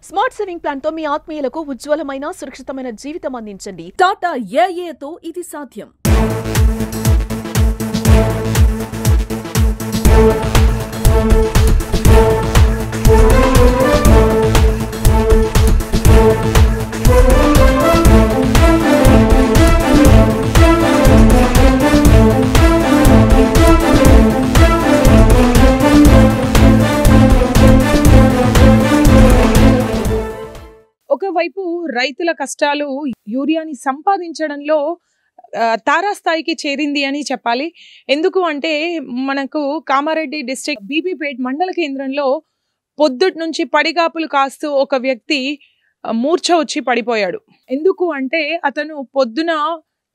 Smart saving plan తో మీ ఆత్మీయులకు ఉజ్వలమైన సురక్షితమైన జీవితం అందించండి. టాటా ఏఏతో ఇది సాధ్యం. ఒకవైపు రైతుల కష్టాలు యూరియాని సంపాదించడంలో తారాస్థాయికి చేరింది అని చెప్పాలి. ఎందుకు అంటే మనకు కామారెడ్డి డిస్ట్రిక్ట్ బీబీపేట్ మండల కేంద్రంలో పొద్దుటి నుంచి పడిగాపులు కాస్తూ ఒక వ్యక్తి మూర్ఛ వచ్చి పడిపోయాడు. ఎందుకు అంటే అతను పొద్దున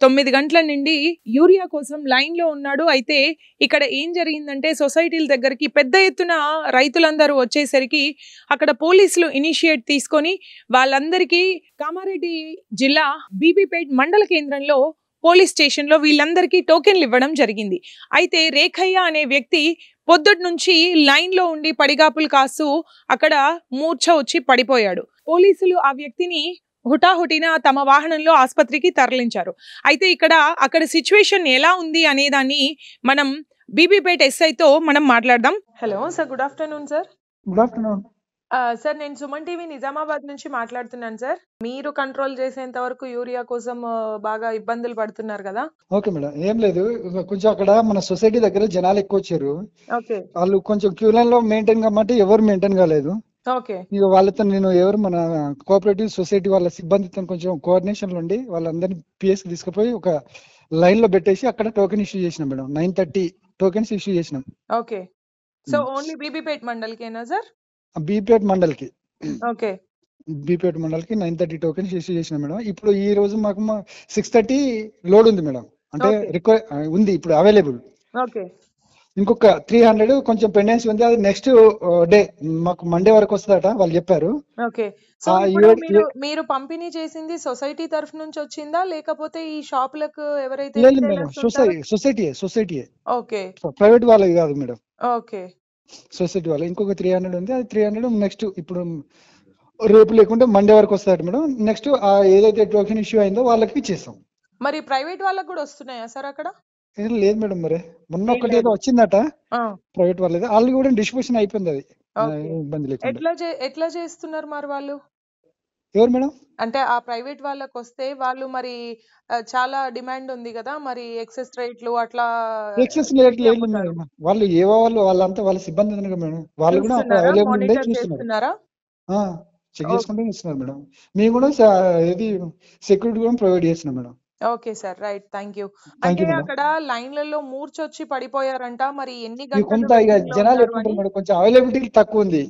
9 గంటల నుండి యూరియా కోసం లైన్ లో ఉన్నాడు. అయితే ఇక్కడ ఏం జరిగిందంటే సొసైటీల దగ్గరికి పెద్ద ఎత్తున రైతులందరూ వచ్చేసరికి అక్కడ పోలీసులు ఇనిషియేట్ తీసుకొని వాళ్ళందరికీ కామారెడ్డి జిల్లా బీబీపేట్ మండల కేంద్రంలో పోలీస్ స్టేషన్ లో వీళ్ళందరికీ టోకెన్లు ఇవ్వడం జరిగింది. అయితే రేఖయ్య అనే వ్యక్తి పొద్దుటి నుంచి లైన్ లో ఉండి పడిగాపులు కాస్తూ అక్కడ మూర్ఛ వచ్చి పడిపోయాడు. పోలీసులు ఆ వ్యక్తిని హుటాహుటిన తమ వాహనంలో ఆసుపత్రికి తరలించారు. అయితే అక్కడ సిచ్యువేషన్ ఎలా ఉంది అనే దాన్ని మనం బీబీపేట్ ఎస్ఐతో మనం మాట్లాడదాం. Hello sir, good afternoon sir. Good afternoon sir, నేను సుమన్ టీవీ నిజామాబాద్ నుంచి మాట్లాడుతున్నాను సార్. మీరు కంట్రోల్ చేసేంత వరకు యూరియా కోసం బాగా ఇబ్బందులు పడుతున్నారు కదా? ఓకే మేడం, ఏం లేదు, కొంచెం అక్కడ మన సొసైటీ దగ్గర జనాలు ఎక్కువ వచ్చారు. ఓకే, వాళ్ళు కొంచెం క్యూ లైన్ లో మెయింటైన్ కమ్మంటే ఎవరు మెయింటైన్ కాలేదు. ఓకే, ఇక వాళ్ళతో నేను మన కోఆపరేటివ్ సొసైటీ వాళ్ళ సిబ్బందితో కొంచెం కోఆర్డినేషన్ లో ఉండి వాళ్ళందరినీ పిఎస్ తీసుకుపోయి ఒక లైన్ లో పెట్టేసి అక్కడ టోకెన్ ఇష్యూ చేసినాం మేడం. 9:30 టోకెన్స్ ఇష్యూ చేసినాం. ఓకే. సో ఓన్లీ బీబీపేట్ మండల్కేనా సార్? బీపేట్ మండల్ కి ఓకే, బీపేట్ మండల్ కి 9:30 టోకెన్స్ ఇష్యూ చేసినాం మేడం. ఇప్పుడు ఈ రోజు మాకు 6:30 లోడ్ ఉంది మేడం. అంటే ఉంది ఇప్పుడు అవైలబుల్. ఓకే, ఇంకొక 300 కొంచెం పెండెన్సీ ఉంది. అది నెక్స్ట్ డే మాకు మండే వరకు వస్తుందట వాళ్ళు చెప్పారు. ఓకే. సో మీరు పంపిణీ చేసింది సొసైటీ తరఫు నుంచి వచ్చిందా లేకపోతే ఈ షాపులకు ఎవరైతే? లేదు మేడం, సొసైటీ. ఓకే, ప్రైవేట్ వాళ్ళది కాదు మేడం. ఓకే, సొసైటీ వాళ్ళు. ఇంకొక 300 ఉంది. అది 300 నెక్స్ట్ ఇప్పుడు రేపు లేకుంటే మండే వరకు వస్తాడు మేడం. నెక్స్ట్ ఏదైతే టోకెన్ ఇష్యూ అయిందో వాళ్ళకి ఇచ్చేస్తాం. మరి ప్రైవేట్ వాళ్ళకి కూడా వస్తున్నాయా సార్ అక్కడ? లేదు మేడం, మరి మొన్న ఒకటి ఏదో వచ్చిందట ప్రైవేట్ వాళ్ళది. వాళ్ళు కూడా డిస్ట్రిబ్యూషన్ అయిపోయింది. అది ఇబ్బంది లేకుండా. ఎట్లా చేస్తున్నారు మరి వాళ్ళు? ఎవరు మేడం? అంటే ఆ ప్రైవేట్ వాళ్ళకి వస్తే వాళ్ళు మరి చాలా డిమాండ్ ఉంది కదా, మరి ఎక్సెస్ రేట్లు అట్లా. ఎక్సెస్ రేట్లు లేదు మేడం, వాళ్ళు వాళ్ళంతా వాళ్ళ సిబ్బంది ఉంది కదా మేడం, వాళ్ళు కూడా అవైలబుల్ ఉండే చూస్తున్నారు. చెక్ చేసుకుంటే ఇస్తున్నారు మేడం. మేము కూడా ఇది సెక్యూరిటీ కూడా ప్రొవైడ్ చేస్తున్నాం madam. Okay sir, right, thank you. అంటే అక్కడ లైన్లలో మూర్చొచ్చి పడిపోయారంట. మరి ఎన్ని గంటలు? కొంత జనాలు ఎక్కువ మేడం, కొంచెం అవైలబిలిటీ తక్కువ ఉంది.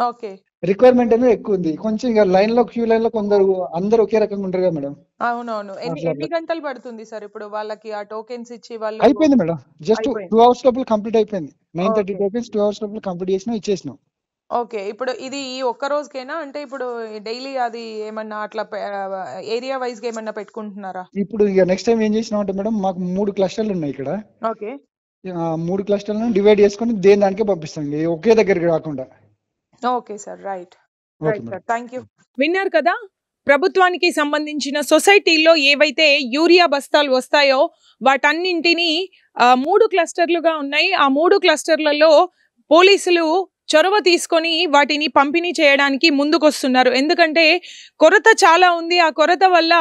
ఓకే, రిక్వైర్మెంట్ ఏమో ఎక్కువ ఉంది. కొంచెం ఇక లైన్ లో క్యూ లైన్ లో అందరూ ఒకే రకంగా ఉంటారు కదా మేడం. అవునవును. ఎన్ని గంటలు పడుతుంది సార్ ఇప్పుడు వాళ్ళకి ఆ టోకెన్స్ ఇచ్చి? వాళ్ళు అయిపోయింది మేడం, జస్ట్ 2 hours లోపల కంప్లీట్ అయిపోయింది. 9:30 టోకెన్స్ 2 hours లోపల కంప్లీట్ చేసినా ఇచ్చేసినాం. ఓకే. ఇప్పుడు ఇది ఈ ఒక్క రోజుకేనా? అంటే ఇప్పుడు డైలీ అది ఏమన్నా అట్లా ఏరియా వైజ్ గా ఏమన్నా పెట్టుకుంటున్నారా? ఇప్పుడు ఇక నెక్స్ట్ టైం ఏం చేసినాం అంటే మేడం, మాకు 3 క్లస్టర్లు ఉన్నాయి ఇక్కడ. ఓకే, 3 క్లస్టర్లను డివైడ్ చేసుకుని దేని దానికే పంపిస్తాం, ఒకే దగ్గరికి రాకుండా. Okay sir, right sir, thank you. విన్నారు కదా, ప్రభుత్వానికి సంబంధించిన సొసైటీల్లో ఏవైతే యూరియా బస్తాలు వస్తాయో వాటన్నింటినీ 3 క్లస్టర్లుగా ఉన్నాయి. ఆ 3 క్లస్టర్లలో పోలీసులు చొరవ తీసుకొని వాటిని పంపిణీ చేయడానికి ముందుకొస్తున్నారు. ఎందుకంటే కొరత చాలా ఉంది. ఆ కొరత వల్ల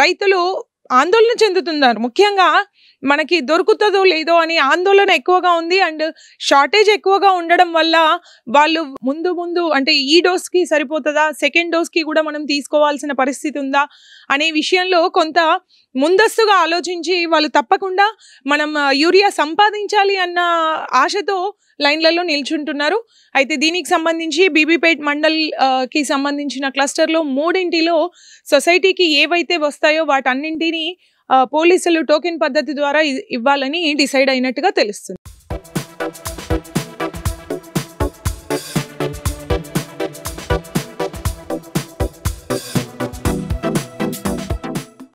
రైతులు ఆందోళన చెందుతున్నారు. ముఖ్యంగా మనకి దొరుకుతుందో లేదో అని ఆందోళన ఎక్కువగా ఉంది. అండ్ షార్టేజ్ ఎక్కువగా ఉండడం వల్ల వాళ్ళు ముందు అంటే ఈ డోస్ కి సరిపోతుందా, సెకండ్ డోస్ కి కూడా మనం తీసుకోవాల్సిన పరిస్థితి ఉందా అనే విషయంలో కొంత ముందస్తుగా ఆలోచించి వాళ్ళు తప్పకుండా మనం యూరియా సంపాదించాలి అన్న ఆశతో లైన్లలో నిల్చుంటున్నారు. అయితే దీనికి సంబంధించి బీబీపేట్ మండల్ కి సంబంధించిన క్లస్టర్లో 3 సొసైటీకి ఏవైతే వస్తాయో వాటన్నింటినీ పోలీసులు టోకెన్ పద్ధతి ద్వారా ఇవ్వాలని డిసైడ్ అయినట్టుగా తెలుస్తుంది.